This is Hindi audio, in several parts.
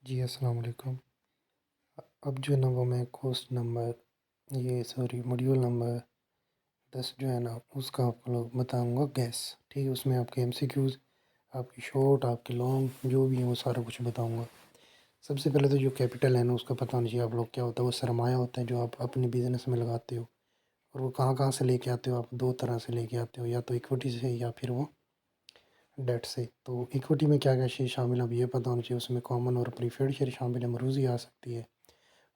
जी, अस्सलाम वालेकुम। अब जो है ना वो मैं कोर्स नंबर ये सॉरी मॉड्यूल नंबर 10 जो है ना उसका आपको लोग बताऊँगा गैस, ठीक है? उसमें आपके एमसीक्यूज़, आपकी शॉर्ट, आपकी लॉन्ग जो भी है वो सारा कुछ बताऊँगा। सबसे पहले तो जो कैपिटल है ना उसका पता होना चाहिए आप लोग क्या होता है, वो सरमाया होता है जो आप अपने बिज़नेस में लगाते हो और वो कहाँ-कहाँ से लेके आते हो आप 2 तरह से लेके आते हो, या तो इक्विटी से या फिर वो डेट से। तो इक्विटी में क्या-क्या चीज़ शामिल है अब ये पता होना चाहिए, उसमें कॉमन और प्रेफर्ड शेयर शामिल है, मरूज़ी आ सकती है।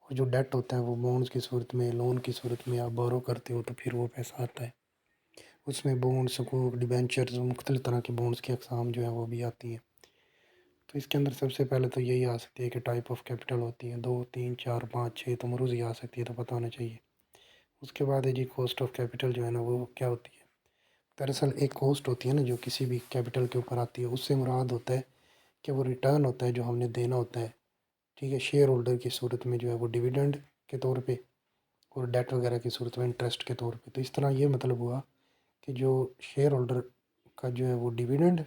और जो डेट होता है वो बॉन्ड्स की सूरत में, लोन की सूरत में आप बोरो करते हो तो फिर वो पैसा आता है। उसमें बॉन्ड, सुकूक, डिबेंचर्स, मुख्तलिफ़ तरह के बॉन्ड्स की अक़साम जो है वो भी आती हैं। तो इसके अंदर सबसे पहले तो यही आ सकती है कि टाइप ऑफ कैपिटल होती है 2, 3, 4, 5, 6 तो मरूज़ी आ सकती है तो पता होना चाहिए। उसके बाद है जी कॉस्ट ऑफ कैपिटल जो है ना वो क्या होती है? दरअसल एक कॉस्ट होती है ना जो किसी भी कैपिटल के ऊपर आती है, उससे मुराद होता है कि वो रिटर्न होता है जो हमने देना होता है, ठीक है? शेयर होल्डर की सूरत में जो है वो डिविडेंड के तौर पे और डेट वगैरह की सूरत में इंटरेस्ट के तौर पे। तो इस तरह ये मतलब हुआ कि जो शेयर होल्डर का जो है वो डिविडेंड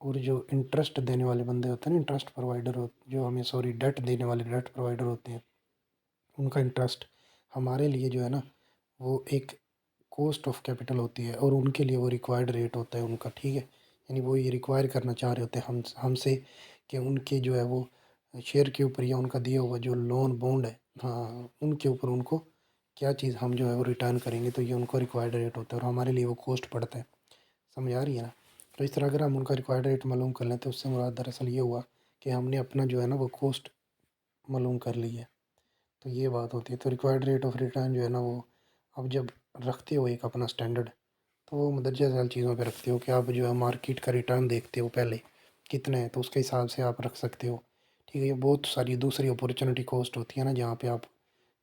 और जो इंटरेस्ट देने वाले बंदे होते हैं ना, इंटरेस्ट प्रोवाइडर हो जो हमें सॉरी डेट देने वाले डेट प्रोवाइडर होते हैं, उनका इंटरेस्ट हमारे लिए जो है ना वो एक कॉस्ट ऑफ कैपिटल होती है और उनके लिए वो रिक्वायर्ड रेट होता है उनका, ठीक है? यानी वो ये रिक्वायर करना चाह रहे होते हैं हमसे कि उनके जो है वो शेयर के ऊपर या उनका दिया हुआ जो लोन बॉन्ड है, हाँ, उनके ऊपर उनको क्या चीज़ हम जो है वो रिटर्न करेंगे, तो ये उनको रिक्वायर्ड रेट होता है और हमारे लिए वो कॉस्ट पड़ता है। समझ आ रही है ना? तो इस तरह अगर हम उनका रिक्वायर्ड रेट मालूम कर लें तो उससे मुराद दरअसल ये हुआ कि हमने अपना जो है ना वो कॉस्ट मालूम कर ली है। तो ये बात होती है। तो रिक्वायर्ड रेट ऑफ रिटर्न जो है ना वो अब जब रखते हो एक अपना स्टैंडर्ड, तो वो मदरजा झैल चीज़ों पे रखते हो कि आप जो है मार्केट का रिटर्न देखते हो पहले कितना है, तो उसके हिसाब से आप रख सकते हो, ठीक है? ये बहुत सारी दूसरी अपॉर्चुनिटी कॉस्ट होती है ना जहाँ पे आप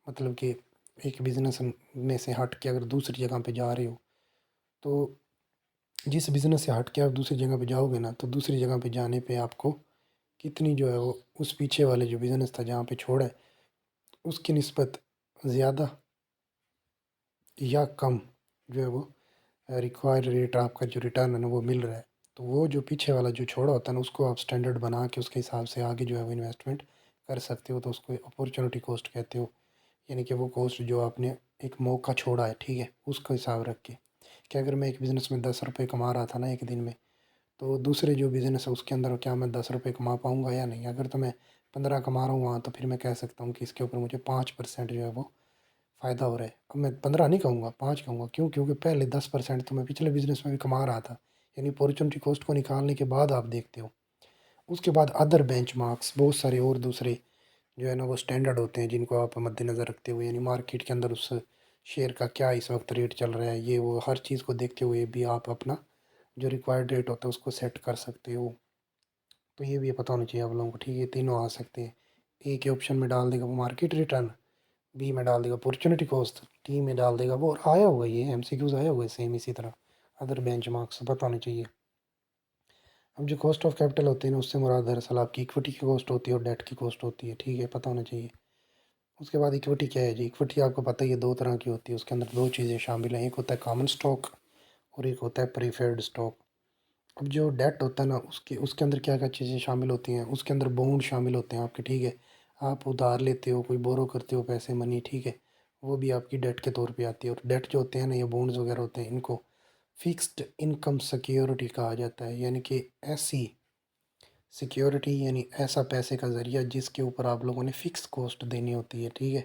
मतलब कि एक बिज़नेस में से हट के अगर दूसरी जगह पे जा रहे हो, तो जिस बिज़नेस से हट के आप दूसरी जगह पे जाओगे ना, तो दूसरी जगह पे जाने पे आपको कितनी जो है वो उस पीछे वाले जो बिज़नेस था जहाँ पे छोड़ा है, उसकी निस्बत ज़्यादा या कम जो है वो रिक्वायर्ड रेट आपका जो रिटर्न है ना वो मिल रहा है। तो वो जो पीछे वाला जो छोड़ा होता है ना उसको आप स्टैंडर्ड बना के उसके हिसाब से आगे जो है वो इन्वेस्टमेंट कर सकते हो, तो उसको अपॉर्चुनिटी कॉस्ट कहते हो। यानी कि वो कॉस्ट जो आपने एक मौका छोड़ा है, ठीक है? उसका हिसाब रख के कि अगर मैं एक बिज़नेस में 10 रुपये कमा रहा था ना एक दिन में, तो दूसरे जो बिज़नेस है उसके अंदर क्या मैं 10 रुपये कमा पाऊँगा या नहीं? अगर तो मैं 15 कमा रहा हूँ वहाँ, तो फिर मैं कह सकता हूँ कि इसके ऊपर मुझे 5% जो है वो फ़ायदा हो रहा है। अब मैं 15 नहीं कहूँगा, 5 कहूँगा, क्यों? क्योंकि पहले 10% तो मैं पिछले बिज़नेस में भी कमा रहा था। यानी अपॉर्चुनिटी कॉस्ट को निकालने के बाद आप देखते हो। उसके बाद अदर बेंचमार्क्स बहुत सारे और दूसरे जो है ना वो स्टैंडर्ड होते हैं जिनको आप मद्देनज़र रखते हुए, यानी मार्केट के अंदर उस शेयर का क्या इस वक्त रेट चल रहा है, ये वो हर चीज़ को देखते हुए भी आप अपना जो रिक्वायर्ड रेट होता है उसको सेट कर सकते हो। तो ये भी पता होना चाहिए आप लोगों को, ठीक है? ये तीनों आ सकते हैं। ए के ऑप्शन में डाल देगा वो मार्केट रिटर्न, बी में डाल देगा अपॉर्चुनिटी कॉस्ट, टी में डाल देगा वो, और आया हुआ ये एमसीक्यूज आया हुआ है सेम इसी तरह अदर बेंचमार्क्स पता होने चाहिए। अब जो कॉस्ट ऑफ कैपिटल होती है ना उससे मुराद दरअसल आपकी इक्विटी की कॉस्ट होती है और डेट की कॉस्ट होती है, ठीक है? पता होना चाहिए। उसके बाद इक्विटी क्या है जी? इक्विटी आपको पता ही है 2 तरह की होती है, उसके अंदर 2 चीज़ें शामिल हैं, एक होता है कॉमन स्टॉक और एक होता है प्रेफर्ड स्टॉक। अब जो डेट होता है ना उसके उसके अंदर क्या-क्या चीज़ें शामिल होती हैं, उसके अंदर बॉन्ड शामिल होते हैं आपके, ठीक है? आप उधार लेते हो, कोई बोरो करते हो पैसे मनी, ठीक है? वो भी आपकी डेट के तौर पे आती है और डेट जो होते हैं ना, ये बॉन्ड्स वगैरह होते हैं, इनको फिक्स्ड इनकम सिक्योरिटी कहा जाता है। यानी कि ऐसी सिक्योरिटी, यानी ऐसा पैसे का ज़रिया जिसके ऊपर आप लोगों ने फ़िक्स कॉस्ट देनी होती है, ठीक है?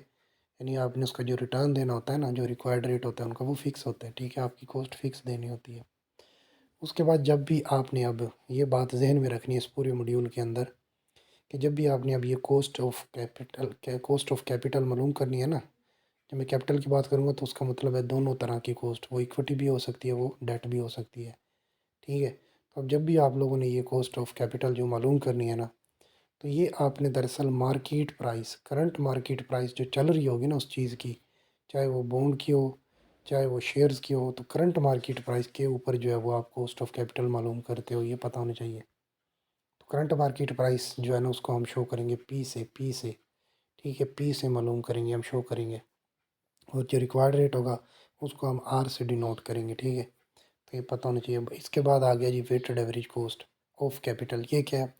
यानी आपने उसका जो रिटर्न देना होता है ना, जो रिक्वायर्ड रेट होता है उनका वो फ़िक्स होता है, ठीक है? आपकी कॉस्ट फ़िक्स देनी होती है। उसके बाद जब भी आपने अब ये बात ज़हन में रखनी है इस पूरे मॉड्यूल के अंदर कि जब भी आपने अब ये कॉस्ट ऑफ कैपिटल मालूम करनी है ना, जब मैं कैपिटल की बात करूँगा तो उसका मतलब है दोनों तरह की कॉस्ट, वो इक्विटी भी हो सकती है, वो डेट भी हो सकती है, ठीक है? तो अब जब भी आप लोगों ने ये कॉस्ट ऑफ कैपिटल जो मालूम करनी है ना, तो ये आपने दरअसल market price, current market price जो चल रही होगी ना उस चीज़ की, चाहे वो बॉन्ड की हो, चाहे वो शेयर्स की हो, तो करंट मार्केट प्राइस के ऊपर जो है वो आप कॉस्ट ऑफ कैपिटल मालूम करते हो, ये पता होना चाहिए। तो करंट मार्केट प्राइस जो है ना उसको हम शो करेंगे पी से, ठीक है? पी से मालूम करेंगे, हम शो करेंगे और जो रिक्वायर्ड रेट होगा उसको हम आर से डिनोट करेंगे, ठीक है? तो ये पता होना चाहिए। अब इसके बाद आ गया जी weighted average cost of capital, ये क्या है?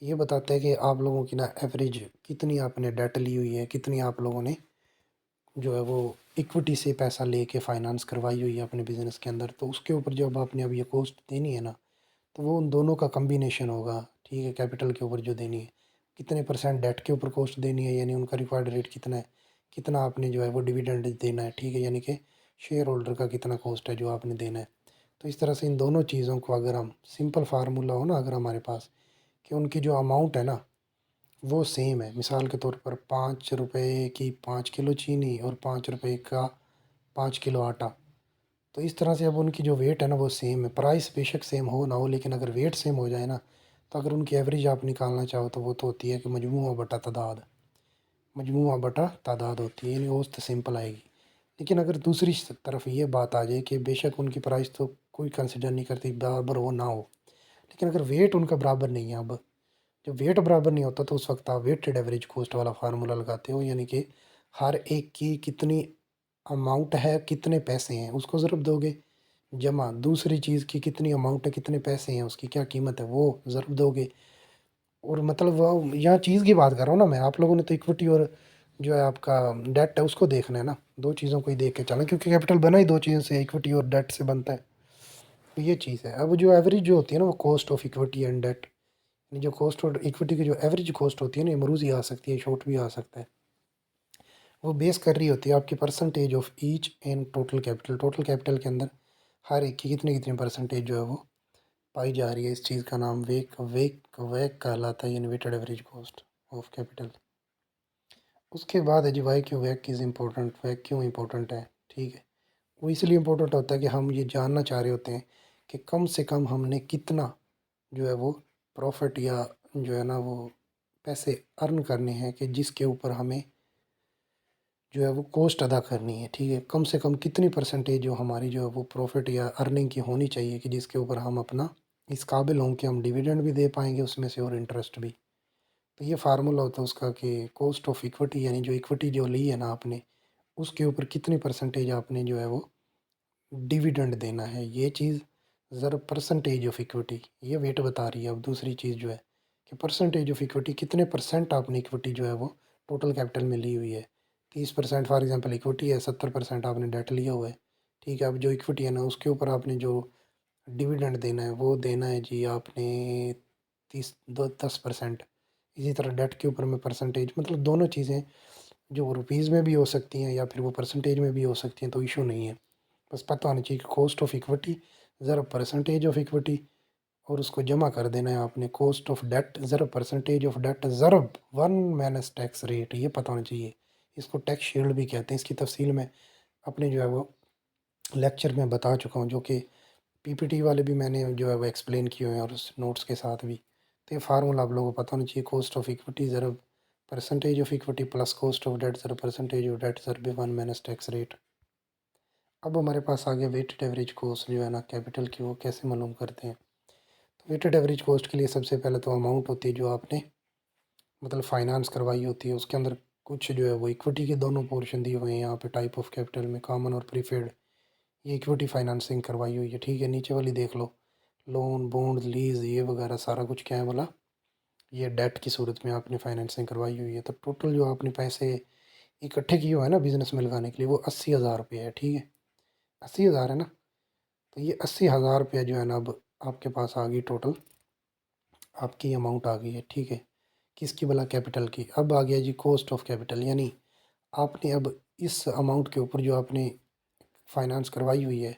ये बताता है कि आप लोगों की ना एवरेज कितनी आपने डेट ली हुई है, कितनी आप लोगों ने जो है वो इक्विटी से पैसा लेके फाइनेंस करवाई हुई है अपने बिज़नेस के अंदर। तो उसके ऊपर जब आपने अब ये कॉस्ट देनी है ना, तो वो उन दोनों का कॉम्बिनेशन होगा, ठीक है। कैपिटल के ऊपर जो देनी है, कितने परसेंट डेट के ऊपर कॉस्ट देनी है, यानी उनका रिक्वायर्ड रेट कितना है, कितना आपने जो है वो डिविडेंड देना है, ठीक है, यानी कि शेयर होल्डर का कितना कॉस्ट है जो आपने देना है। तो इस तरह से इन दोनों चीज़ों को अगर हम सिंपल फार्मूला हो ना अगर हमारे पास, कि उनकी जो अमाउंट है ना वो सेम है। मिसाल के तौर पर 5 रुपए की 5 किलो चीनी और 5 रुपए का 5 किलो आटा। तो इस तरह से अब उनकी जो वेट है ना वो सेम है। प्राइस बेशक सेम हो ना हो, लेकिन अगर वेट सेम हो जाए ना, तो अगर उनकी एवरेज आप निकालना चाहो तो वो तो होती है कि मजमूआ बटा तादाद, मजमूआ बटा तादाद होती है, यानी औसत सिंपल आएगी। लेकिन अगर दूसरी तरफ ये बात आ जाए कि बेशक उनकी प्राइस तो कोई कंसिडर नहीं करती, बराबर हो ना हो, लेकिन अगर वेट उनका बराबर नहीं है, अब जब वेट बराबर नहीं होता तो उस वक्त आप वेटेड एवरेज कॉस्ट वाला फार्मूला लगाते हो, यानी कि हर एक की कितनी अमाउंट है, कितने पैसे हैं, उसको ज़रूर दोगे, जमा दूसरी चीज़ की कितनी अमाउंट है, कितने पैसे हैं, उसकी क्या कीमत है, वो ज़रूर दोगे। और मतलब वो यहाँ चीज़ की बात कर रहा हूँ ना मैं, आप लोगों ने तो इक्विटी और जो है आपका डेट है उसको देखना है ना, दो चीज़ों को ही देख के चलना, क्योंकि कैपिटल बना ही दो चीज़ों से, इक्विटी और डेट से बनता है। तो ये चीज़ है। अब जो एवरेज जो होती है ना वो cost of equity and debt, जो कॉस्ट और इक्विटी की जो एवरेज कॉस्ट होती है ना, ये मरूज़ी आ सकती है, शॉर्ट भी आ सकता है। वो बेस कर रही होती है आपकी percentage of each in total capital. Total capital के अंदर हर एक की कितनी कितनी परसेंटेज जो है वो पाई जा रही है। इस चीज़ का नाम वेक वेक वैक कहलाता है, यानी weighted average cost of capital. उसके बाद है जी वाई क्यों वैक इज़ इम्पोर्टेंट। वैक क्यों इम्पोर्टेंट है, ठीक है। वो इसलिए इम्पोर्टेंट होता है कि हम ये जानना चाह रहे होते हैं कि कम से कम हमने कितना जो है वो प्रॉफिट या जो है ना वो पैसे अर्न करने हैं, कि जिसके ऊपर हमें जो है वो कॉस्ट अदा करनी है, ठीक है। कम से कम कितनी परसेंटेज जो हमारी जो है वो प्रॉफिट या अर्निंग की होनी चाहिए, कि जिसके ऊपर हम अपना इस काबिल हों कि हम डिविडेंड भी दे पाएंगे उसमें से और इंटरेस्ट भी। तो ये फार्मूला होता है उसका कि कॉस्ट ऑफ इक्विटी, यानी जो इक्विटी जो ली है ना आपने, उसके ऊपर कितनी परसेंटेज आपने जो है वो डिविडेंड देना है। ये चीज़ ज़रा परसेंटेज ऑफ इक्विटी ये वेट बता रही है। अब दूसरी चीज़ जो है कि परसेंटेज ऑफ इक्विटी, कितने परसेंट आपने इक्विटी जो है वो टोटल कैपिटल में ली हुई है। 30% फॉर एग्जांपल इक्विटी है, 70% आपने डेट लिया हुआ है, ठीक है। अब जो इक्विटी है ना उसके ऊपर आपने जो डिविडेंड देना है वो देना है जी आपने 10%। इसी तरह डेट के ऊपर में परसेंटेज, मतलब दोनों चीज़ें जो रुपीज़ में भी हो सकती हैं या फिर वो परसेंटेज में भी हो सकती हैं, तो इशू नहीं है। बस पता होना चाहिए कि कॉस्ट ऑफ इक्विटी ज़रा परसेंटेज ऑफ इक्विटी, और उसको जमा कर देना है आपने कॉस्ट ऑफ डेट ज़रा परसेंटेज ऑफ डेट ज़रब वन माइनस टैक्स रेट, ये पता होना चाहिए। इसको टैक्स शील्ड भी कहते हैं। इसकी तफसील में अपने जो है वो लेक्चर में बता चुका हूँ, जो कि पीपीटी वाले भी मैंने जो है वो एक्सप्लेन किए हुए हैं और उस नोट्स के साथ भी। तो ये फार्मूला आप लोगों को पता होना चाहिए, कॉस्ट ऑफ इक्विटी ज़रब percentage of equity plus cost of debt ज़रब परसेंटेज ऑफ डेट ज़रब वन माइनस टैक्स रेट। अब हमारे पास आ गया वेटेड एवरेज कॉस्ट जो है ना कैपिटल की, वो कैसे मालूम करते हैं। तो वेटेड एवरेज कॉस्ट के लिए सबसे पहले तो अमाउंट होती है जो आपने मतलब फाइनेंस करवाई होती है, उसके अंदर कुछ जो है वो इक्विटी के दोनों पोर्शन दिए हुए हैं यहाँ पे टाइप ऑफ कैपिटल में, कॉमन और प्रीफेड। ये इक्विटी फाइनेंसिंग करवाई हुई है, ठीक है। नीचे वाली देख लो, लोन बॉन्ड लीज ये वगैरह सारा कुछ क्या है बोला, ये डेट की सूरत में आपने फाइनेंसिंग करवाई हुई है। तो टोटल जो आपने पैसे इकट्ठे किए हुए हैं ना बिज़नेस में लगाने के लिए, वो 80,000 रुपये है, ठीक है। 80,000 है ना। तो ये 80,000 रुपया जो है ना अब आपके पास आ गई टोटल, आपकी अमाउंट आ गई है, ठीक है। किसकी भला, कैपिटल की। अब आ गया जी कॉस्ट ऑफ कैपिटल, यानी आपने अब इस अमाउंट के ऊपर जो आपने फाइनेंस करवाई हुई है,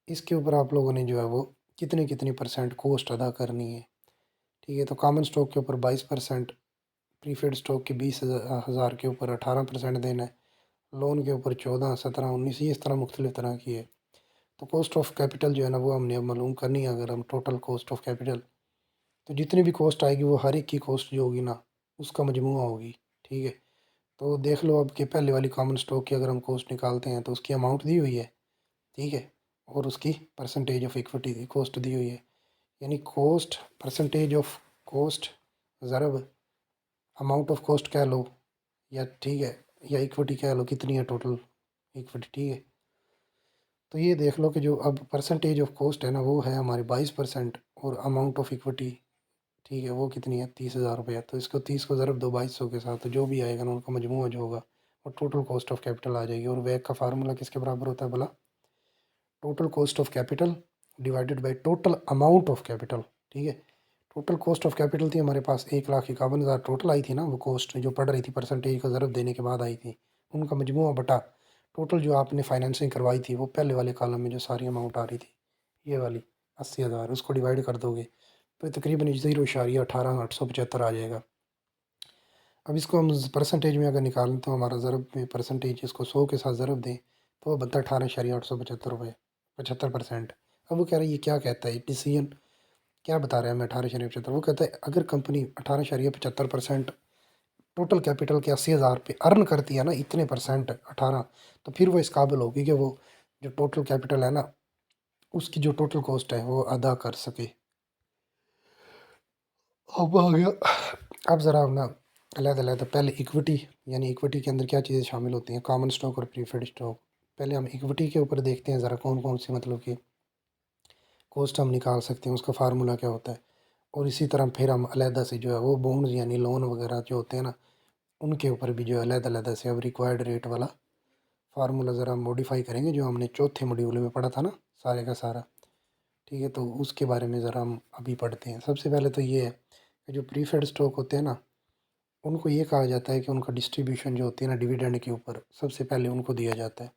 इसके ऊपर आप लोगों ने जो है वो कितनी कितनी परसेंट कॉस्ट अदा करनी है, ठीक है। तो कॉमन स्टॉक के ऊपर 22%, प्रीफेड स्टॉक के 20,000 के ऊपर 18% देना है, लोन के ऊपर 14, 17, 19, ये इस तरह मुख्तलिफ तरह की है। तो कॉस्ट ऑफ कैपिटल जो है ना वो हमने अब मालूम करनी है। अगर हम टोटल कॉस्ट ऑफ कैपिटल, तो जितनी भी कॉस्ट आएगी वो हर एक की कॉस्ट जो होगी ना उसका मजमूआ होगी, ठीक है। तो देख लो अब कि पहले वाली कॉमन स्टॉक की अगर हम कॉस्ट निकालते हैं तो उसकी अमाउंट दी हुई है, ठीक है, और उसकी परसेंटेज ऑफ इक्विटी की कॉस्ट दी हुई है, यानी कॉस्ट परसेंटेज ऑफ कॉस्ट ज़रब अमाउंट ऑफ कॉस्ट कह लो, या ठीक है, या इक्विटी कह लो कितनी है टोटल इक्विटी, ठीक है। तो ये देख लो कि जो अब परसेंटेज ऑफ कॉस्ट है ना वो है हमारी 22%, और अमाउंट ऑफ इक्विटी ठीक है, वो कितनी है 30,000 रुपये। तो इसको 30 को ज़रब दो 2200 के साथ, तो जो भी आएगा ना उनका मजमूआ जो होगा वो टोटल कॉस्ट ऑफ कैपिटल आ जाएगी। और वैक का फार्मूला किसके बराबर होता है बोला? Total cost of capital divided by total amount of capital. ठीक है, टोटल कॉस्ट ऑफ कैपिटल थी हमारे पास 1,51,000 टोटल आई थी ना, वो कॉस्ट जो पड़ रही थी परसेंटेज का ज़रब देने के बाद आई थी, उनका मजमूआ बटा टोटल जो आपने फाइनेंसिंग करवाई थी वो पहले वाले कॉलम में जो सारी अमाउंट आ रही थी ये वाली 80,000, उसको डिवाइड कर दोगे तो तकरीबन 0.18875 आ जाएगा। अब इसको हम परसेंटेज में अगर निकालें तो हमारा ज़रब में परसेंटेज इसको 100 के साथ ज़रब दें तो वो बनता है 18,875 रुपये, 75%। अब वो कह रहा है ये क्या कहता है डिसीजन, क्या बता रहा है हमें 18,75? वो कहता है अगर कंपनी 18,75% टोटल कैपिटल के 80,000 पे अर्न करती है ना, इतने परसेंट 18, तो फिर वो इस काबिल होगी कि वो जो टोटल कैपिटल है ना उसकी जो टोटल कॉस्ट है वो अदा कर सके। अब आ गया, अब ज़रा ना अलग-अलग पहले इक्विटी, यानी इक्विटी के अंदर क्या चीज़ें शामिल होती हैं, कॉमन स्टॉक और प्रीफर्ड स्टॉक। पहले हम इक्विटी के ऊपर देखते हैं ज़रा कौन कौन सी मतलब कि कॉस्ट हम निकाल सकते हैं, उसका फार्मूला क्या होता है। और इसी तरह फिर हम अलहदा से जो है वो बॉन्ड्स यानी लोन वगैरह जो होते हैं ना उनके ऊपर भी जो है अलहदा से अब रिक्वायर्ड रेट वाला फार्मूला ज़रा हम मॉडिफाई करेंगे जो हमने चौथे मॉड्यूल में पढ़ा था ना सारे का सारा। ठीक है, तो उसके बारे में ज़रा हम अभी पढ़ते हैं। सबसे पहले तो ये है कि जो प्रीफर्ड स्टॉक होते हैं ना उनको ये कहा जाता है कि उनका डिस्ट्रीब्यूशन जो होती है ना डिविडेंड के ऊपर सबसे पहले उनको दिया जाता है।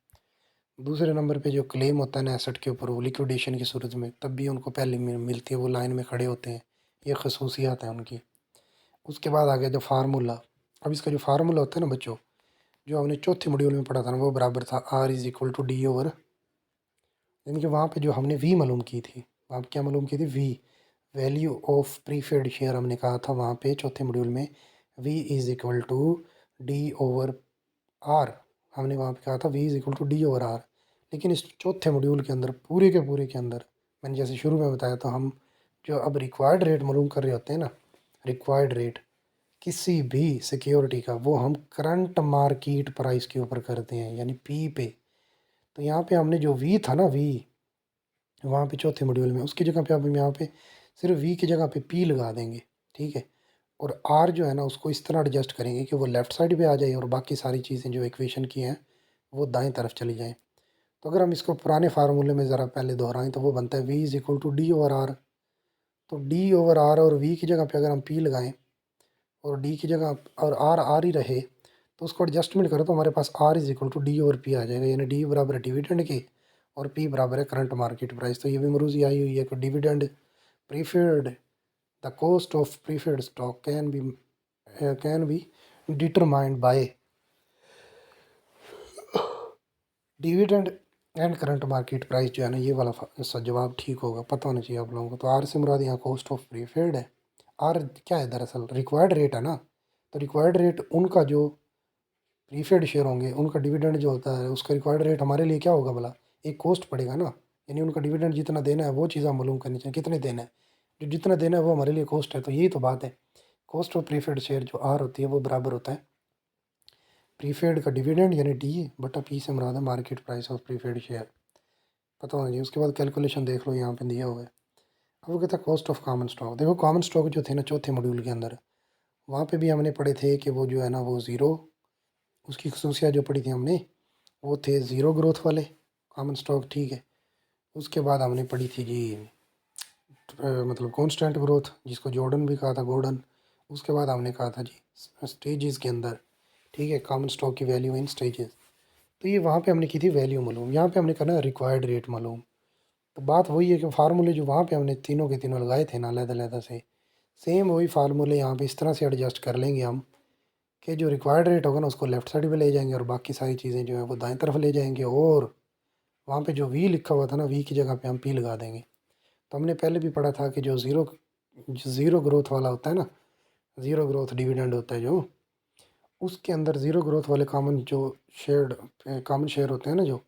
दूसरे नंबर पे जो क्लेम होता है ना एसेट के ऊपर वो लिक्विडेशन की सूरत में तब भी उनको पहले मिलती है, वो लाइन में खड़े होते हैं, ये खसूसियात हैं उनकी। उसके बाद आ गया जो फार्मूला। अब इसका जो फार्मूला होता है ना बच्चों, जो हमने चौथे मॉड्यूल में पढ़ा था ना वो बराबर था R = D/, यानी कि वहाँ पे जो हमने वी मालूम की थी, वहाँ पे क्या मालूम की थी, V value of preferred share हमने कहा था वहाँ पे चौथे मॉड्यूल में V = D/R। हमने वहाँ पे कहा था V = D/R। लेकिन इस चौथे मॉड्यूल के अंदर पूरे के पूरे के अंदर मैंने जैसे शुरू में बताया तो हम जो अब रिक्वायर्ड रेट मालूम कर रहे होते हैं ना, रिक्वायर्ड रेट किसी भी सिक्योरिटी का वो हम करंट मार्केट प्राइस के ऊपर करते हैं यानी पी पे। तो यहाँ पे हमने जो वी था ना, वी वहाँ पे चौथे मॉड्यूल में उसकी जगह पे अब हम यहाँ पे सिर्फ वी की जगह पे पी लगा देंगे। ठीक है, और आर जो है ना उसको इस तरह एडजस्ट करेंगे कि वो लेफ़्ट साइड पे आ जाए और बाकी सारी चीज़ें जो इक्वेशन की हैं वो दाएं तरफ चली जाएं। तो अगर हम इसको पुराने फार्मूले में ज़रा पहले दोहराएं तो वो बनता है V = D/R। तो D/R और वी की जगह पे अगर हम पी लगाएं और डी की जगह और आर आर ही रहे तो उसको एडजस्टमेंट करो तो हमारे पास R = D/P आ जाएगा, यानी डी बराबर है डिविडेंड के और पी बराबर है करंट मार्केट प्राइस। तो ये भी मरूजी आई हुई है कि dividend preferred, the cost of preferred stock can be determined by dividend and current market price. जो है ना ये वाला जवाब ठीक होगा, पता होना चाहिए आप लोगों को। तो आर से मुराद यहाँ कॉस्ट ऑफ प्रीफर्ड है। आर क्या है, दरअसल रिक्वायर्ड रेट है ना। तो रिक्वायर्ड रेट उनका जो प्रीफर्ड शेयर होंगे उनका डिविडेंड जो होता है उसका रिक्वायर्ड रेट हमारे लिए क्या होगा भला, एक कॉस्ट पड़ेगा ना। यानी उनका डिविडेंड जितना देना है वो चीज़ हम मालूम करनी चाहिए, कितने देना है, जो जितना देना है वो हमारे लिए कॉस्ट है। तो यही तो बात है, कॉस्ट ऑफ प्रीफर्ड शेयर जो आर होती है वो बराबर होता है प्रीफर्ड का डिविडेंड यानी डी बटा पी से मुराद है market price of preferred share, पता होना चाहिए। उसके बाद कैलकुलेशन देख लो यहाँ पे दिया हुआ है। अब वो कहता है कॉस्ट ऑफ कॉमन स्टॉक। देखो कॉमन स्टॉक जो थे ना चौथे मॉड्यूल के अंदर वहाँ पे भी हमने पढ़े थे कि वो जो है ना वो ज़ीरो, उसकी खसूसियात जो पढ़ी थी हमने वो थे ज़ीरो ग्रोथ वाले कॉमन स्टॉक। ठीक है, उसके बाद हमने पढ़ी थी जी मतलब कॉन्स्टेंट ग्रोथ जिसको जॉर्डन भी कहा था, गॉर्डन। उसके बाद हमने कहा था जी स्टेजेस के अंदर, ठीक है, कॉमन स्टॉक की वैल्यू इन स्टेजेस। तो ये वहाँ पे हमने की थी वैल्यू मालूम, यहाँ पे हमने करना रिक्वायर्ड रेट मालूम। तो बात वही है कि फार्मूले जो वहाँ पे हमने तीनों के तीनों लगाए थे ना अलग-अलग से, सेम वही फार्मूले यहाँ पे इस तरह से एडजस्ट कर लेंगे हम कि जो रिक्वायर्ड रेट होगा ना उसको लेफ़्ट साइड पे ले जाएंगे और बाकी सारी चीज़ें जो है वो दाएं तरफ ले जाएंगे। और वहाँ पे जो वी लिखा हुआ था ना वी की जगह पे हम पी लगा देंगे। तो हमने पहले भी पढ़ा था कि जो ज़ीरो ग्रोथ वाला होता है ना, ज़ीरो ग्रोथ डिविडेंड होता है जो, उसके अंदर ज़ीरो ग्रोथ वाले कॉमन शेयर होते हैं ना जो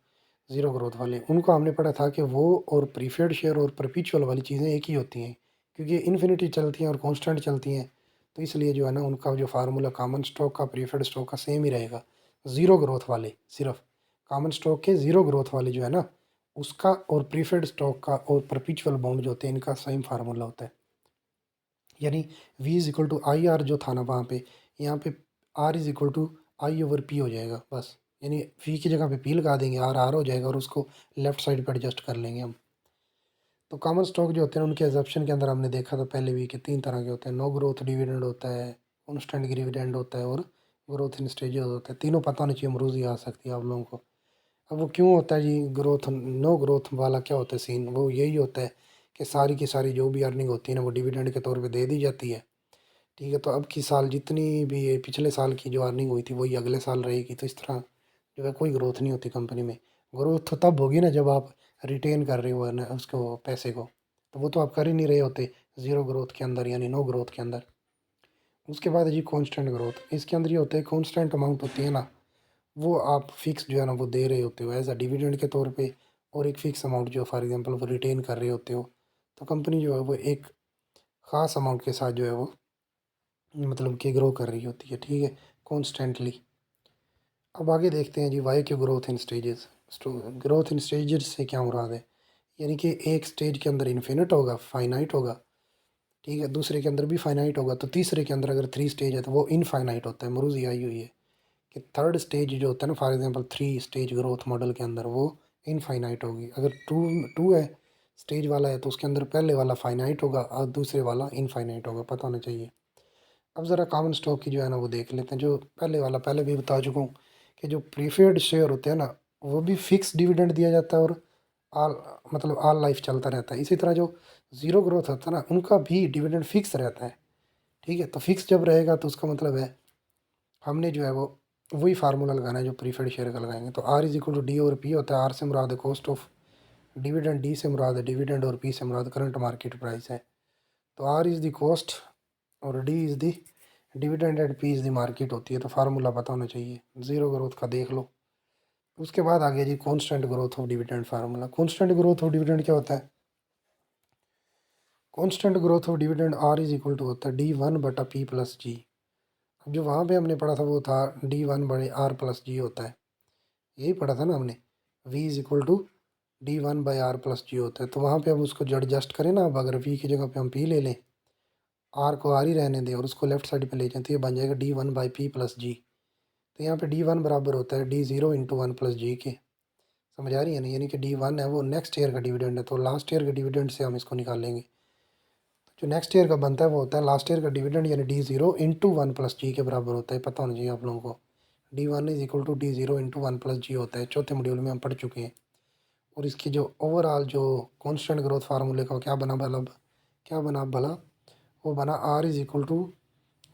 ज़ीरो ग्रोथ वाले, उनको हमने पढ़ा था कि वो और प्रीफर्ड शेयर और परपेचुअल वाली चीज़ें एक ही होती हैं क्योंकि इन्फिनिटी चलती हैं और कांस्टेंट चलती हैं। तो इसलिए जो है ना उनका जो फार्मूला कॉमन स्टॉक का प्रीफर्ड स्टॉक का सेम ही रहेगा। ज़ीरो ग्रोथ वाले सिर्फ कॉमन स्टॉक के ज़ीरो ग्रोथ वाले जो है ना उसका और प्रीफर्ड स्टॉक का और परपेचुअल बॉन्ड जो होते हैं इनका सेम फार्मूला होता है। यानी V is equal to I R जो था ना वहाँ पे, यहाँ पे R is equal to I over P हो जाएगा बस। यानी वी की जगह पे पी लगा देंगे, आर आर हो जाएगा और उसको लेफ्ट साइड पर एडजस्ट कर लेंगे हम। तो कॉमन स्टॉक जो होते हैं उनके एजप्शन के अंदर हमने देखा था पहले भी कि 3 तरह के होते हैं। नो ग्रोथ डिविडेंड होता है, कॉन्स्टेंट डिविडेंड होता है और ग्रोथ इन स्टेजेस होता है। तीनों पता नहीं चाहिए, मरूज ही आ सकती है आप लोगों को। अब वो क्यों होता है जी ग्रोथ, नो ग्रोथ वाला क्या होता है सीन? वो यही होता है कि सारी की सारी जो भी अर्निंग होती है ना वो डिविडेंड के तौर पे दे दी जाती है। ठीक है, तो अब की साल जितनी भी ये पिछले साल की जो अर्निंग हुई थी वही अगले साल रहेगी। तो इस तरह जो है कोई ग्रोथ नहीं होती कंपनी में। ग्रोथ तो तब होगी ना जब आप रिटेन कर रहे हो ना उसको, पैसे को। तो वो तो आप कर ही नहीं रहे होते ज़ीरो ग्रोथ के अंदर, यानी नो ग्रोथ के अंदर। उसके बाद है जी कॉन्स्टेंट ग्रोथ। इसके अंदर ये होता है कॉन्स्टेंट अमाउंट होती है ना, वो आप फिक्स जो है ना वो दे रहे होते हो एज अ डिविडेंड के तौर पे, और एक फ़िक्स अमाउंट जो फॉर एग्जांपल वो रिटेन कर रहे होते हो। तो कंपनी जो है वो एक ख़ास अमाउंट के साथ जो है वो मतलब कि ग्रो कर रही होती है, ठीक है, कॉन्स्टेंटली। अब आगे देखते हैं जी वाई के growth in stages. Growth in stages से क्या मुराद है? यानी कि एक स्टेज के अंदर इन्फिनिट होगा, फाइनाइट होगा, ठीक है, दूसरे के अंदर भी फाइनाइट होगा, तो तीसरे के अंदर अगर 3 स्टेज है तो वो इनफाइनाइट होता है। मरूज़ आई हुई है कि थर्ड स्टेज जो होता है ना, for example 3 stage growth model के अंदर वो इनफाइनाइट होगी। अगर टू टू है स्टेज वाला है तो उसके अंदर पहले वाला फाइनाइट होगा और दूसरे वाला इनफाइनाइट होगा, पता होना चाहिए। अब ज़रा कॉमन स्टॉक की जो है ना वो देख लेते हैं। जो पहले वाला पहले भी बता चुका हूँ कि जो प्रीफर्ड शेयर होते हैं ना वो भी फिक्स डिविडेंड दिया जाता है और आल मतलब आल लाइफ चलता रहता है। इसी तरह जो ज़ीरो ग्रोथ होता है ना उनका भी डिविडेंड फिक्स रहता है, ठीक है। तो फिक्स जब रहेगा तो उसका मतलब है हमने जो है वो वही फार्मूला लगाना है जो प्रीफर्ड शेयर का लगाएंगे। तो R is equal to D और पी होता है। आर से मुराद है कॉस्ट ऑफ डिविडेंड, डी से मुराद है डिविडेंड और पी से मुराद करंट मार्केट प्राइस है। तो आर इज़ द कॉस्ट और D is the dividend and P is the market होती है। तो फार्मूला पता होना चाहिए, ज़ीरो ग्रोथ का देख लो। उसके बाद आ गया जी constant growth of dividend formula. Constant growth of dividend क्या होता है? Constant growth of dividend R is equal to होता है डी वन बटा पी प्लस जी। अब जो वहाँ पे हमने पढ़ा था वो था डी वन बड़े आर प्लस जी होता है, यही पढ़ा था ना हमने। V is equal to D one by R plus G होता है। तो वहाँ पे अब उसको जड़ एडजस्ट करें ना, अब अगर वी की जगह पे हम पी ले लें, आर को आर ही रहने दें और उसको लेफ्ट साइड पे ले जाए तो ये बन जाएगा D one by P plus G. तो यहाँ पे डी वन बराबर होता है D zero into one plus G के। समझ आ रही है ना? यानी कि डी वन है वो नेक्स्ट ईयर का डिविडेंड है, तो लास्ट ईयर के डिविडेंड से हम इसको निकालेंगे। तो जो नेक्स्ट ईयर का बनता है वो होता है लास्ट ईयर का डिविडेंड, यानी D zero into one plus G के बराबर होता है। पता होना चाहिए आप लोगों को। D one is equal to D zero into one plus G होता है, चौथे मॉड्यूल में हम पढ़ चुके हैं। और इसकी जो ओवरऑल जो कॉन्स्टेंट ग्रोथ फार्मूले का क्या बना भला, क्या बना भला? वो बना R is equal to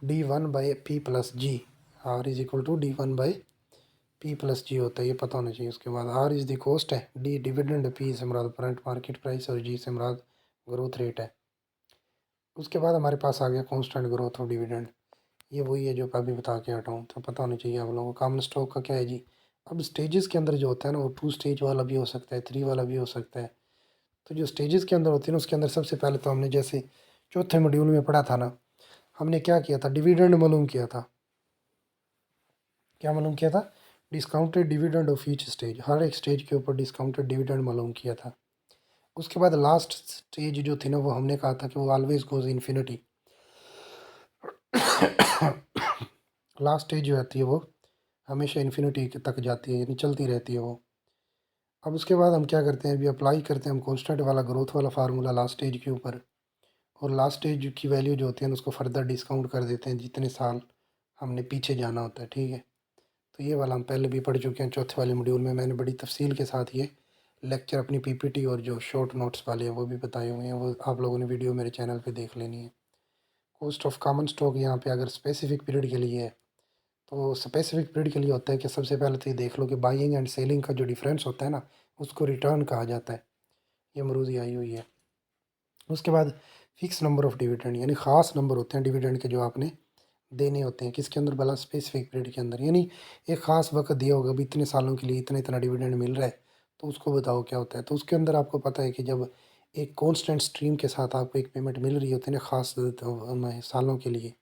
D one by P plus G. R is equal to D one by P plus G होता है, ये पता होना चाहिए। उसके बाद आर इज़ दी कॉस्ट है, डी डिविडेंड, पी से मुराद करंट मार्केट प्राइस और जी से मुराद ग्रोथ रेट है। उसके बाद हमारे पास आ गया कांस्टेंट ग्रोथ ऑफ डिविडेंड। ये वही है जो अभी बता के हटा हूँ, तो पता होना चाहिए आप लोगों को। कॉमन स्टॉक का क्या है जी? अब स्टेजेस के अंदर जो होता है ना वो 2 स्टेज वाला भी हो सकता है, 3 वाला भी हो सकता है। तो जो स्टेजेस के अंदर होती है ना उसके अंदर सबसे पहले तो हमने जैसे चौथे मॉड्यूल में पढ़ा था ना, हमने क्या किया था? डिविडेंड मालूम किया था। क्या मालूम किया था? Discounted dividend of each stage. हर एक स्टेज के ऊपर डिस्काउंटेड डिविडेंड मालूम किया था। उसके बाद लास्ट स्टेज जो थी ना वो हमने कहा था कि वो always goes infinity. Last stage जो आती है वो हमेशा इन्फिनिटी तक जाती है, यानी चलती रहती है वो। अब उसके बाद हम क्या करते हैं, अभी अप्लाई करते हैं हम कॉन्स्टेंट वाला ग्रोथ वाला फार्मूला लास्ट स्टेज के ऊपर। और लास्ट स्टेज की वैल्यू जो होती है ना उसको फर्दर डिस्काउंट कर देते हैं जितने साल हमने पीछे जाना होता है, ठीक है। तो ये वाला हम पहले भी पढ़ चुके हैं, चौथे वाले मॉड्यूल में मैंने बड़ी तफसील के साथ ये लेक्चर अपनी पीपीटी और जो शॉर्ट नोट्स वाले हैं वो भी बताए हुए हैं, वो आप लोगों ने वीडियो मेरे चैनल पे देख लेनी है। कॉस्ट ऑफ कॉमन स्टॉक यहाँ पे अगर स्पेसिफिक पीरियड के लिए है तो स्पेसिफिक पीरियड के लिए होता है कि सबसे पहले तो ये देख लो कि बाइंग एंड सेलिंग का जो डिफरेंस होता है ना उसको रिटर्न कहा जाता है। ये मरूज़ी आई हुई है। उसके बाद फिक्स नंबर ऑफ डिविडेंड, यानी ख़ास नंबर होते हैं डिविडेंड के जो आपने देने होते हैं। किसके अंदर भला? स्पेसिफिक पीरियड के अंदर, यानी एक ख़ास वक्त दिया होगा भी इतने सालों के लिए इतना इतना डिविडेंड मिल रहा है, तो उसको बताओ क्या होता है। तो उसके अंदर आपको पता है कि जब एक कांस्टेंट स्ट्रीम के साथ आपको एक पेमेंट मिल रही होती है ना ख़ास सालों के लिए,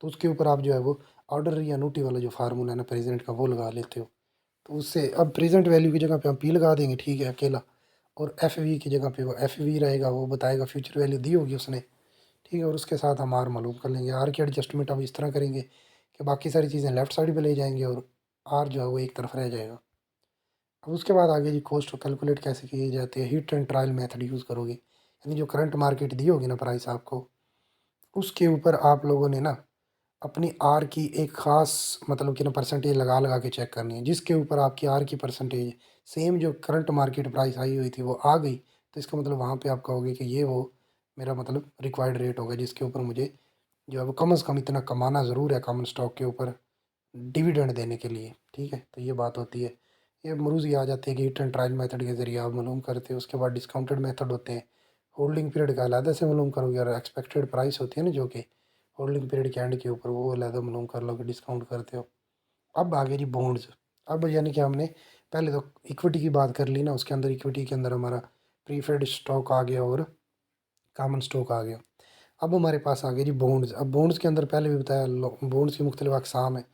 तो उसके ऊपर आप जो है वो ऑर्डर या नोटी वाला जो फार्मूला है ना प्रेजेंट का वो लगा लेते हो। तो उससे अब प्रेजेंट वैल्यू की जगह पे हम पी लगा देंगे, ठीक है, अकेला। और एफ वी की जगह पे वो एफ वी रहेगा, वो बताएगा फ्यूचर वैल्यू दी होगी उसने, ठीक है। और उसके साथ हम आर मालूम कर लेंगे। आर की एडजस्टमेंट हम इस तरह करेंगे कि बाकी सारी चीज़ें लेफ़्ट साइड पे ले जाएंगे और आर जो है वो एक तरफ रह जाएगा। अब उसके बाद आगे जी कॉस्ट कैलकुलेट कैसे की जाती है, hit and trial method use करोगे, यानी जो करंट मार्केट दी होगी ना प्राइस आपको, उसके ऊपर आप लोगों ने ना अपनी आर की एक ख़ास मतलब कि ना परसेंटेज लगा लगा के चेक करनी है। जिसके ऊपर आपकी आर की परसेंटेज सेम जो करंट मार्केट प्राइस आई हुई थी वो आ गई, तो इसका मतलब वहाँ पे आप कहोगे कि ये वो मेरा मतलब रिक्वायर्ड रेट होगा जिसके ऊपर मुझे जो है वो कम से कम इतना कमाना ज़रूर है कॉमन स्टॉक के ऊपर डिविडेंड देने के लिए। ठीक है, तो ये बात होती है। ये मरूज़ी आ जाती है कि हिट एंड ट्रायल मेथड के ज़रिए आप मालूम करते हो। उसके बाद डिस्काउंटेड मेथड होते हैं, होल्डिंग पीरियड का अलहदा से मालूम करोगे, और एक्सपेक्टेड प्राइस होती है ना जो कि होल्डिंग पीरियड के एंड के ऊपर, वो अलहदा मालूम कर लो कि डिस्काउंट करते हो। अब आगे जी बॉन्ड्स। अब यानी कि हमने पहले तो इक्विटी की बात कर ली ना, उसके अंदर इक्विटी के अंदर हमारा प्रीफर्ड स्टॉक आ गया और कॉमन स्टॉक आ गया। अब हमारे पास आ गए जी बॉन्ड्स। अब बॉन्ड्स के अंदर पहले भी बताया बॉन्ड्स की मुख्तलिफ अक़साम है,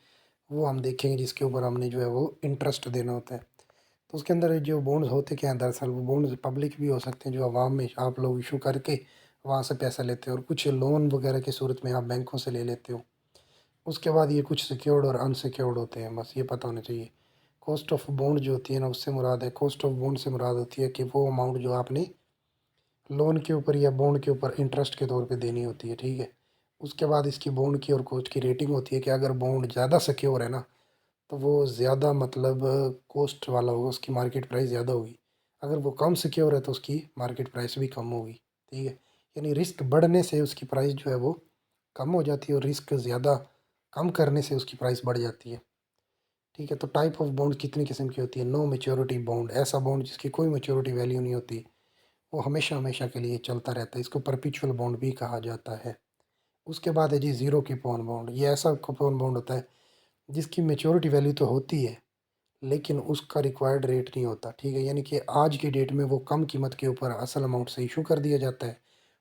वो हम देखेंगे जिसके ऊपर हमने जो है वो इंटरेस्ट देना होता है। तो उसके अंदर जो बॉन्ड्स होते क्या हैं, दरअसल वो बॉन्ड्स पब्लिक भी हो सकते हैं जो आवाम में आप लोग इशू करके वहाँ से पैसा लेते हो, और कुछ लोन वगैरह की सूरत में आप बैंकों से ले लेते हो। उसके बाद ये कुछ सिक्योर्ड और अनसिक्योर्ड होते हैं, बस ये पता होना चाहिए। कॉस्ट ऑफ बॉन्ड जो होती है ना, उससे मुराद है, कॉस्ट ऑफ बॉन्ड से मुराद होती है कि वो अमाउंट जो आपने लोन के ऊपर या बॉन्ड के ऊपर इंटरेस्ट के तौर पे देनी होती है। ठीक है। उसके बाद इसकी बॉन्ड की और कॉस्ट की रेटिंग होती है कि अगर बॉन्ड ज़्यादा सिक्योर है ना, तो वो ज़्यादा मतलब कॉस्ट वाला होगा, उसकी मार्केट प्राइस ज़्यादा होगी। अगर वो कम सिक्योर है तो उसकी मार्केट प्राइस भी कम होगी। ठीक है, यानी रिस्क बढ़ने से उसकी प्राइस जो है वो कम हो जाती है, और रिस्क ज़्यादा कम करने से उसकी प्राइस बढ़ जाती है। ठीक है। तो टाइप ऑफ बॉन्ड कितनी किस्म की होती है? नो मेच्योरिटी बॉन्ड, ऐसा बॉन्ड जिसकी कोई मेच्योरिटी वैल्यू नहीं होती, वो हमेशा हमेशा के लिए चलता रहता है, इसको परपेचुअल बॉन्ड भी कहा जाता है। उसके बाद है जी ज़ीरो कूपन बॉन्ड। ये ऐसा कूपन बॉन्ड होता है जिसकी मेच्योरिटी वैल्यू तो होती है लेकिन उसका रिक्वायर्ड रेट नहीं होता। ठीक है, यानी कि आज की डेट में वो कम कीमत के ऊपर असल अमाउंट से इशू कर दिया जाता है,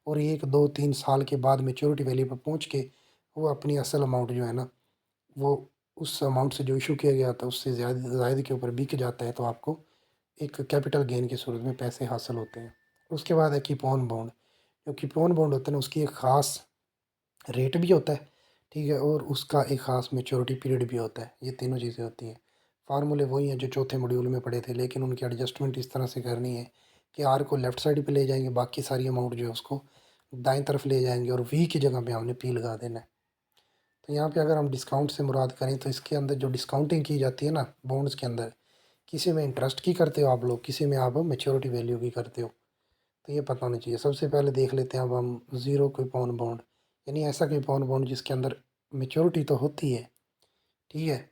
और 1 2 3 साल के बाद मेच्योरिटी वैल्यू पर पहुंच के वो अपनी असल अमाउंट जो है ना, वो उस अमाउंट से जो इशू किया गया था उससे ज़्यादा ज़ायद के ऊपर बिक जाता है, तो आपको एक कैपिटल गेन की सूरत में पैसे हासिल होते हैं। उसके बाद है कीपॉन बॉन्ड। जो कीपॉन बॉन्ड होता है ना, उसकी एक ख़ास रेट भी होता है। ठीक है, और उसका एक ख़ास मैच्योरिटी पीरियड भी होता है। ये तीनों चीज़ें होती हैं। फार्मूले वही हैं जो चौथे मॉड्यूल में पढ़े थे, लेकिन उनकी एडजस्टमेंट इस तरह से करनी है कि आर को लेफ़्ट साइड पे ले जाएंगे, बाकी सारी अमाउंट जो है उसको दाएं तरफ ले जाएंगे, और वी की जगह पे हमने पी लगा देना है। तो यहाँ पे अगर हम डिस्काउंट से मुराद करें तो इसके अंदर जो डिस्काउंटिंग की जाती है ना बॉन्ड्स के अंदर, किसी में इंटरेस्ट की करते हो आप लोग, किसी में आप मैच्योरिटी वैल्यू की करते हो। तो ये पता होना चाहिए। सबसे पहले देख लेते हैं अब हम ज़ीरो कूपन बॉन्ड, यानी ऐसा कूपन बॉन्ड जिसके अंदर मैच्योरिटी तो होती है, ठीक है,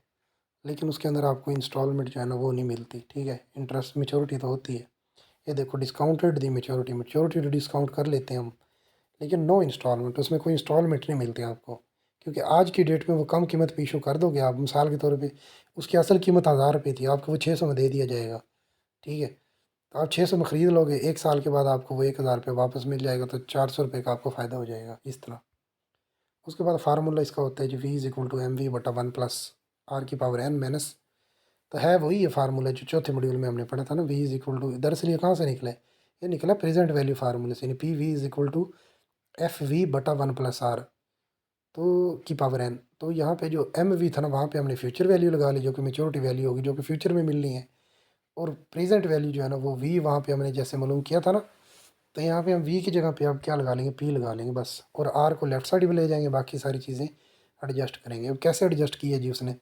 लेकिन उसके अंदर आपको इंस्टॉलमेंट जो है ना वो नहीं मिलती। ठीक है, इंटरेस्ट मैच्योरिटी तो होती है। ये देखो डिस्काउंटेड दी मैच्योरिटी, मैच्योरिटी तो डिस्काउंट कर लेते हैं हम, लेकिन नो इंस्टॉलमेंट, उसमें कोई इंस्टॉलमेंट नहीं मिलती आपको, क्योंकि आज की डेट में वो कम कीमत पे इशू कर दोगे आप। मिसाल के तौर पे उसकी असल कीमत 1000 रुपये थी, आपको वो 600 में दे दिया जाएगा। ठीक है, तो आप 600 में ख़रीद लोगे, 1 साल के बाद आपको वो 1000 रुपये वापस मिल जाएगा, तो 400 रुपये का आपको फ़ायदा हो जाएगा इस तरह। उसके बाद फार्मूला इसका होता है जी V is equal to M V बटा वन प्लस आर की पावर एन माइनस, तो है वही ये फार्मूला जो चौथे मॉड्यूल में हमने पढ़ा था ना, वी इज़ इक्वल टू, दरअसल ये कहाँ से निकला है, ये निकला प्रेजेंट वैल्यू फार्मूले से, यानी P V is equal to F V बटा वन प्लस आर तो की पावर एन। तो यहाँ पे जो एम वी था ना, वहाँ पे हमने फ्यूचर वैल्यू लगा ली जो कि मेच्योरिटी वैल्यू होगी, जो कि फ्यूचर में मिलनी है, और प्रेजेंट वैल्यू जो है ना वो वी वहाँ पे हमने जैसे मालूम किया था ना, तो यहाँ पे हम वी की जगह पे अब क्या लगा लेंगे, पी लगा लेंगे बस, और आर को लेफ्ट साइड में ले जाएंगे, बाकी सारी चीज़ें एडजस्ट करेंगे। अब कैसे एडजस्ट किया जी उसने,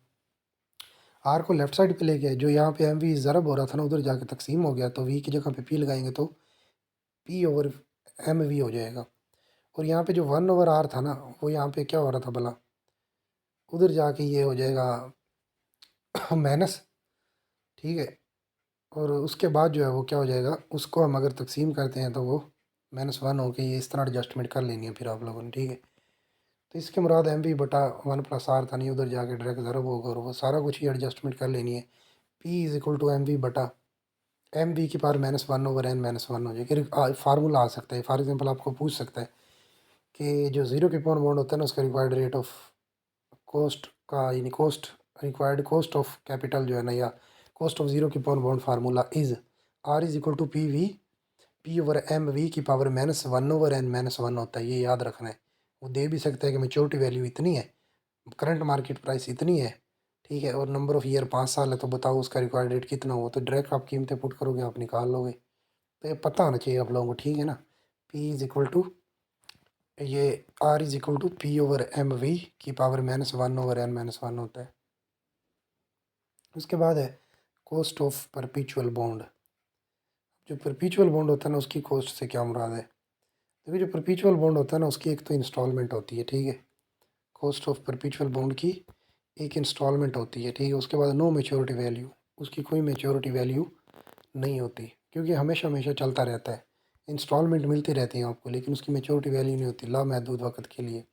आर को लेफ्ट साइड पे ले गया, जो यहाँ पे एम वी ज़रब हो रहा था ना उधर जाके तकसीम हो गया, तो वी की जगह पे पी लगाएंगे तो पी ओवर एम वी हो जाएगा। और यहाँ पे जो 1/r था ना, वो यहाँ पे क्या हो रहा था भला, उधर जाके ये हो जाएगा माइनस। ठीक है, और उसके बाद जो है वो क्या हो जाएगा, उसको हम अगर तकसीम करते हैं तो वो -1 हो के, ये इस तरह एडजस्टमेंट कर लेनी है फिर आप लोगों ने। ठीक है, तो इसके मुराद एम बी बटा वन प्लस आर था नहीं, उधर जाके डायरेक्ट ज़रब होगा, और वो सारा कुछ ही एडजस्टमेंट कर लेनी है। P is equal to M V बटा एम वी की पावर -1 ओवर एन -1 हो जाएगी। फार्मूला आ सकता है, फॉर एग्जांपल आपको पूछ सकता है कि जो ज़ीरो के पॉन बॉन्ड होता है ना, उसका रिक्वायर्ड रेट ऑफ कॉस्ट का, यानी cost required cost of capital जो है ना, या कॉस्ट ऑफ ज़ीरो की पॉन bond formula is R is equal to P V P over M V की पावर -1/n-1 होता है, ये याद रखना है। वो दे भी सकता है कि मेच्योरिटी वैल्यू इतनी है, करंट मार्केट प्राइस इतनी है, ठीक है, और नंबर ऑफ़ ईयर 5 साल है, तो बताओ उसका रिक्वायर्ड रेट कितना हुआ, तो डायरेक्ट आप कीमतें पुट करोगे, आप निकाल लोगे। तो ये पता होना चाहिए आप लोगों को, ठीक है ना। पी इज़ इक्वल टू ये R is equal to P over M V की पावर -1/n-1 होता है। उसके बाद है कॉस्ट ऑफ परपीचुअल बॉन्ड। जो परपीचुअल बॉन्ड होता है ना, उसकी कॉस्ट से क्या मुराद है? देखिए, जो परपीचुअल बॉन्ड होता है ना, उसकी एक तो इंस्टॉलमेंट होती है, ठीक है। कॉस्ट ऑफ परपीचुअल बॉन्ड की एक इंस्टॉलमेंट होती है, ठीक है। उसके बाद नो मैच्योरिटी वैल्यू, उसकी कोई मैच्योरिटी वैल्यू नहीं होती, क्योंकि हमेशा हमेशा चलता रहता है। इंस्टॉलमेंट मिलती रहती है आपको, लेकिन उसकी मैच्योरिटी वैल्यू नहीं होती लामहदूद वक्त के लिए।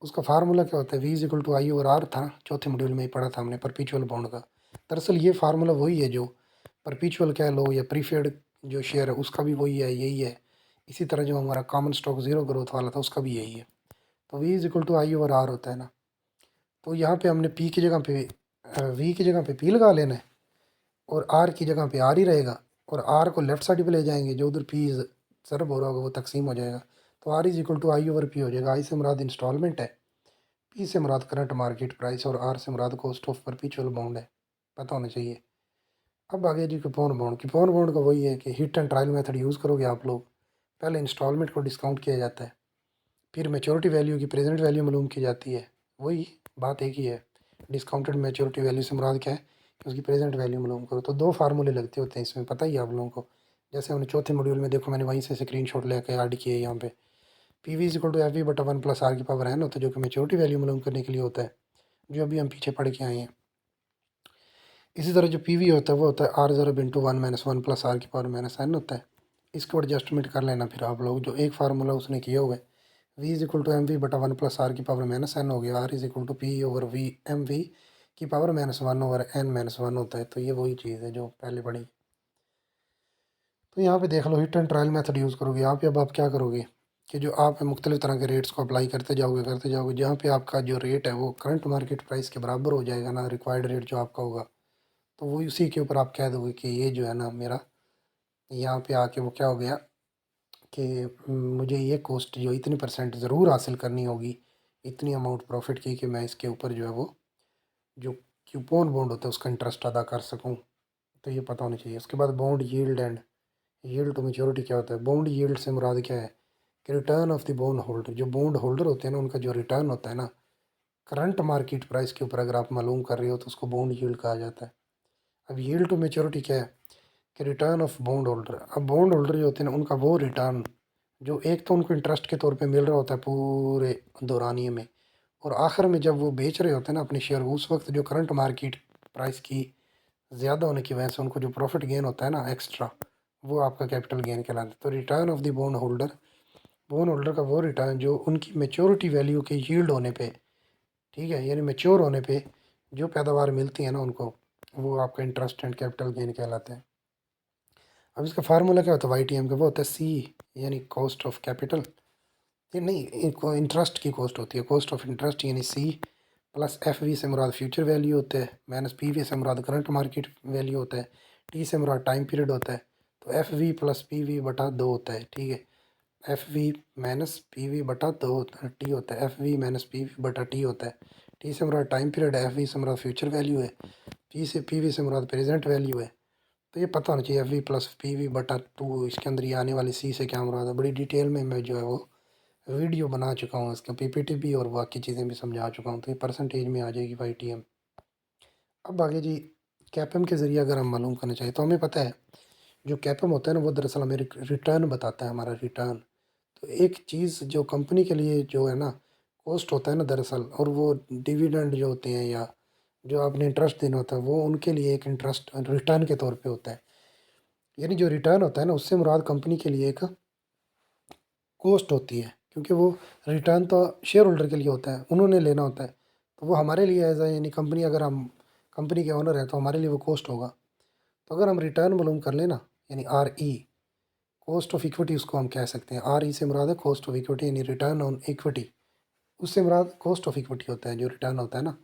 उसका फार्मूला क्या होता है? V is equal to I over R था, चौथे मॉड्यूल में ही पढ़ा था हमने परपीचुअल बॉन्ड का। दरअसल ये फार्मूला वही है जो परपीचुअल कह लो या प्रीफेड जो शेयर है उसका भी वही है, यही है। इसी तरह जो हमारा कॉमन स्टॉक ज़ीरो ग्रोथ वाला था उसका भी यही है। तो V is equal to I over R होता है ना। तो यहाँ पे हमने पी की जगह पे वी की जगह पे पी लगा लेना है, और आर की जगह पे आर ही रहेगा, और आर को लेफ्ट साइड पे ले जाएंगे, जो उधर पी ज़रब हो रहा होगा वो तकसीम हो जाएगा। तो R is equal to I over P हो जाएगा। आई से मुराद इंस्टॉलमेंट है, पी से मुराद करंट मार्केट प्राइस, और आर से मुराद कॉस्ट ऑफ परपीचुअल बॉन्ड है, पता होना चाहिए। अब आगे जी कुपन बॉन्ड। कुपन बॉन्ड का वही है कि hit and trial method use करोगे आप लोग। पहले इंस्टॉलमेंट को डिस्काउंट किया जाता है, फिर मैच्योरिटी वैल्यू की प्रेजेंट वैल्यू मालूम की जाती है। वही बात एक ही है। डिस्काउंटेड मैच्योरिटी वैल्यू से मुराद क्या है कि उसकी प्रेजेंट वैल्यू मालूम करो। तो दो फार्मूले लगते होते हैं इसमें, पता ही है आप लोगों को। जैसे हमने चौथे मॉड्यूल में देखो, मैंने वहीं से स्क्रीन शॉट लेकर ऐड किए यहाँ पे। P V equal to F V बटा 1 + आर की पावर एन होता है, जो कि मैच्योरिटी वैल्यू मालूम करने के लिए होता है, जो अभी हम पीछे पढ़ के आए हैं। इसी तरह जो पी वी होता है वो होता है आर ज़रब इंटू 1 - 1 + आर की पावर -n होता है। इसको एडजस्टमेंट कर लेना फिर आप लोग, जो एक फार्मूला उसने किया हुआ है। V is equal to M V बटा 1 + आर की पावर -n हो गया। R is equal to P over V M V की पावर -1/n-1 होता है। तो ये वही चीज़ है जो पहले पढ़ी। तो यहाँ पे देख लो, hit and trial method use करोगे यहाँ पे। अब आप क्या करोगे कि जो आप मुख्तलिफ तरह के रेट्स को अप्लाई करते जाओगे, जहाँ पे आपका जो रेट है वो करंट मार्केट प्राइस के बराबर हो जाएगा ना, रिक्वायर्ड रेट जो आपका होगा, तो वो उसी के ऊपर आप कह दोगे कि ये जो है ना मेरा, यहाँ पे आके वो क्या हो गया कि मुझे ये कॉस्ट जो इतनी परसेंट ज़रूर हासिल करनी होगी, इतनी अमाउंट प्रॉफिट की, कि मैं इसके ऊपर जो है वो जो कूपन बॉन्ड होता है उसका इंटरेस्ट अदा कर सकूं। तो ये पता होना चाहिए। उसके बाद bond yield and yield to maturity क्या होता है? बॉन्ड यील्ड से मुराद क्या है कि return of the bond holder. जो बॉन्ड होल्डर होते हैं ना, उनका जो रिटर्न होता है ना करंट मार्केट प्राइस के ऊपर, अगर आप मालूम कर रहे हो तो उसको बॉन्ड यील्ड कहा जाता है। अब यील्ड टू मेच्योरिटी क्या है कि रिटर्न ऑफ बॉन्ड होल्डर। अब बॉन्ड होल्डर जो होते हैं ना, उनका वो रिटर्न जो एक तो उनको इंटरेस्ट के तौर पे मिल रहा होता है पूरे दौरानिए में, और आखिर में जब वो बेच रहे होते हैं ना अपने शेयर, उस वक्त जो करंट मार्केट प्राइस की ज़्यादा होने की वजह से उनको जो प्रॉफिट गेन होता है ना एक्स्ट्रा, वो आपका कैपिटल गेन कहलाता है। तो return of the bond holder का वो रिटर्न जो उनकी मेच्योरिटी वैल्यू के यील्ड होने पे, ठीक है, यानी मेच्योर होने पे जो पैदावार मिलती है ना उनको, वो आपका इंटरेस्ट एंड कैपिटल गेन कहलाता है। अब इसका फार्मूला क्या होता है वाई टी एम का? वो होता है सी, यानी कॉस्ट ऑफ कैपिटल, ये नहीं, इनको इंटरेस्ट की कॉस्ट होती है, कॉस्ट ऑफ इंटरेस्ट, यानी सी प्लस एफ वी से मुराद फ्यूचर वैल्यू होता है, माइनस पी वी से मुराद करंट मार्केट वैल्यू होता है, टी से मुराद टाइम पीरियड होता है। तो F V plus P V बटा 2 होता है, ठीक है। F V minus P V बटा 2 होता है, टी होता है। F V minus P V बटा टी होता है। टी से मुराद टाइम पीरियड है, एफ वी से मुराद फ्यूचर वैल्यू है, पी वी से मुराद प्रेजेंट वैल्यू है। तो ये पता होना चाहिए F V plus P V बटा 2, इसके अंदर ये आने वाली सी से क्या मुराद है। बड़ी डिटेल में मैं जो है वो वीडियो बना चुका हूँ, इसका पीपीटी भी और बाकी चीज़ें भी समझा चुका हूँ। तो ये परसेंटेज में आ जाएगी वाई टी एम। अब आगे जी, कैपम के ज़रिए अगर हम मालूम करना चाहिए, तो हमें पता है जो कैपम होता है ना वो दरअसल हमें रिटर्न बताता है, हमारा रिटर्न। तो एक चीज़ जो कंपनी के लिए जो है ना कॉस्ट होता है ना दरअसल, और वो डिविडेंड जो होते हैं या जो आपने इंटरेस्ट देना होता है, वो उनके लिए एक इंटरेस्ट रिटर्न के तौर पे होता है। यानी जो रिटर्न होता है ना, उससे मुराद कंपनी के लिए एक कॉस्ट होती है, क्योंकि वो रिटर्न तो शेयर होल्डर के लिए होता है, उन्होंने लेना होता है। तो वो हमारे लिए एज यानी कंपनी, अगर हम कंपनी के ओनर हैं तो हमारे लिए वो कॉस्ट होगा। तो अगर हम रिटर्न मालूम कर लेना, यानी R E, cost of equity उसको हम कह सकते हैं। आर ई से मुराद है कॉस्ट ऑफ इक्विटी, यानी रिटर्न ऑन इक्विटी। उससे मुराद कॉस्ट ऑफ इक्विटी होता है जो रिटर्न होता है ना।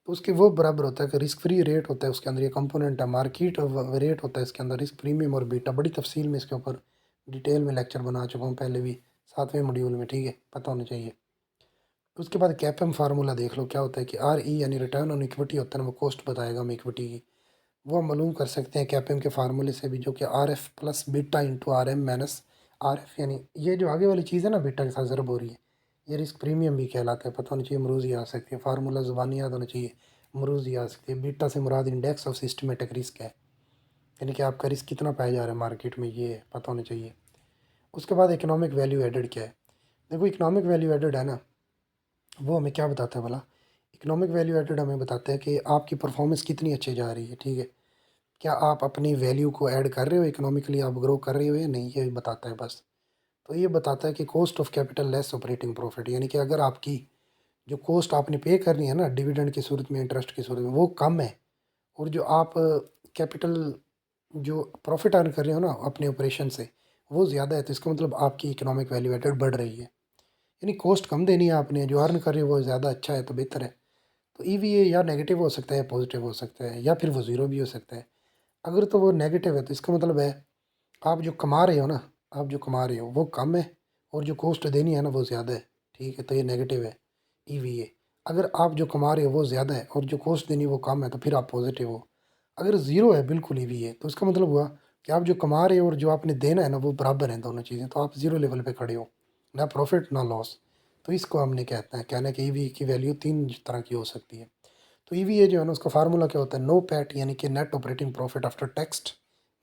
तो उसके वो बराबर होता है कि रिस्क फ्री रेट होता है उसके अंदर, ये कंपोनेंट है। मार्केट रेट होता है इसके अंदर, रिस्क प्रीमियम और बीटा। बड़ी तफसील में इसके ऊपर डिटेल में लेक्चर बना चुका हूँ पहले भी, 7वें मॉड्यूल में, ठीक है, पता होना चाहिए। उसके बाद कैपम फार्मूला देख लो क्या होता है कि आर ई यानी रिटर्न ऑन इक्विटी होता है ना, वो कॉस्ट बताएगा हमें इक्विटी की। वो हम मालूम कर सकते हैं कैपम के फार्मूले से भी, जो कि R F plus beta into R M minus R F, यानी ये जो आगे वाली चीज़ है ना बीटा के साथ ज़रब हो रही है, ये रिस्क प्रीमियम भी कहलाता है। पता होना चाहिए, मरूज याद आ सकती है, फार्मूला ज़ुबानी याद होना चाहिए, मरूज याद आ सकती है। बीटा से मुराद इंडेक्स ऑफ सिस्टमेटिक रिस्क है, यानी कि आपका रिस्क कितना पाया जा रहा है मार्केट में, ये पता होना चाहिए। उसके बाद इकोनॉमिक वैल्यू एडेड क्या है। देखो इकोनॉमिक वैल्यू एडेड है ना, वो हमें क्या बताता है भला। इकोनॉमिक वैल्यू एडेड हमें बताता है कि आपकी परफॉर्मेंस कितनी अच्छी जा रही है, ठीक है, क्या आप अपनी वैल्यू को ऐड कर रहे हो, इकोनॉमिकली आप ग्रो कर रहे हो या नहीं, ये बताता है बस। तो ये बताता है कि cost of capital less operating profit, यानी कि अगर आपकी जो कॉस्ट आपने पे करनी है ना डिविडेंड की सूरत में, इंटरेस्ट की सूरत में, वो कम है, और जो आप कैपिटल जो प्रॉफिट अर्न कर रहे हो ना अपने ऑपरेशन से, वो ज़्यादा है, तो इसका मतलब आपकी इकोनॉमिक वैल्यू एडेड बढ़ रही है। यानी कॉस्ट कम देनी है आपने, जो अर्न कर रहे हो वो ज़्यादा अच्छा है, तो बेहतर है। तो ईवीए या नेगेटिव हो सकता है, पॉजिटिव हो सकता है, या फिर वो ज़ीरो भी हो सकता है। अगर तो वो नेगेटिव है तो इसका मतलब है आप जो कमा रहे हो ना, आप जो कमा रहे हो वो कम है, और जो कॉस्ट देनी है ना वो ज़्यादा है, ठीक है, तो ये नेगेटिव है ईवीए। अगर आप जो कमा रहे हो वो ज़्यादा है और जो कॉस्ट देनी है वो कम है, तो फिर आप पॉजिटिव हो। अगर ज़ीरो है बिल्कुल ईवीए, तो इसका मतलब हुआ कि आप जो कमा रहे हो और जो आपने देना है ना वो बराबर हैं दोनों चीज़ें, तो आप ज़ीरो लेवल पे खड़े हो, ना प्रॉफिट ना लॉस। तो इसको हमने कहना है कि ईवी की वैल्यू तीन तरह की हो सकती है। तो ईवीए जो है ना उसका फार्मूला क्या होता है, नो पैट, यानी कि net operating profit after tax,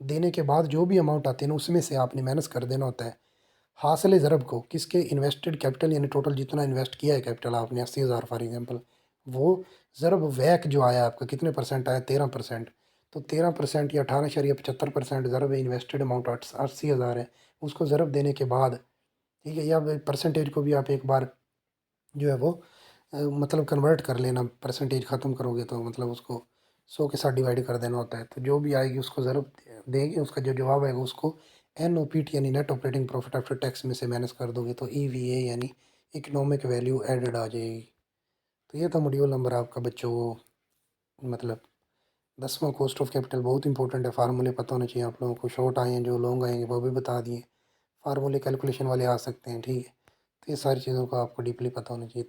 देने के बाद जो भी अमाउंट आती है ना उसमें से आपने माइनस कर देना होता है हासिल ज़रब को, किसके, इन्वेस्टेड कैपिटल, यानी टोटल जितना इन्वेस्ट किया है कैपिटल आपने 80,000 फॉर एग्जांपल, वो ज़रब वैक जो आया आपका कितने परसेंट आया, 13%। तो 13% या 18.75% ज़रब इन्वेस्टेड अमाउंट 80,000 है, उसको ज़रब देने के बाद, ठीक है, या परसेंटेज को भी आप एक बार जो है वो मतलब कन्वर्ट कर लेना, परसेंटेज ख़त्म करोगे तो मतलब उसको 100 के साथ डिवाइड कर देना होता है, तो जो भी आएगी उसको ज़रूर देंगे, उसका जो जवाब आएगा उसको एन ओ पी टी यानी net operating profit after tax में से माइनस कर दोगे, तो ई वी ए यानी इकोनॉमिक वैल्यू एडेड आ जाएगी। तो ये था मॉड्यूल नंबर आपका बच्चों, मतलब 10वां कॉस्ट ऑफ कैपिटल, बहुत इंपॉर्टेंट है, फार्मूले पता होने चाहिए आप लोगों को, शॉर्ट आए हैं जो लॉन्ग आएंगे वो भी बता दिए, फार्मूले कैलकुलेशन वाले आ सकते हैं, ठीक है। तो ये सारी चीज़ों को आपको डीपली पता होना चाहिए।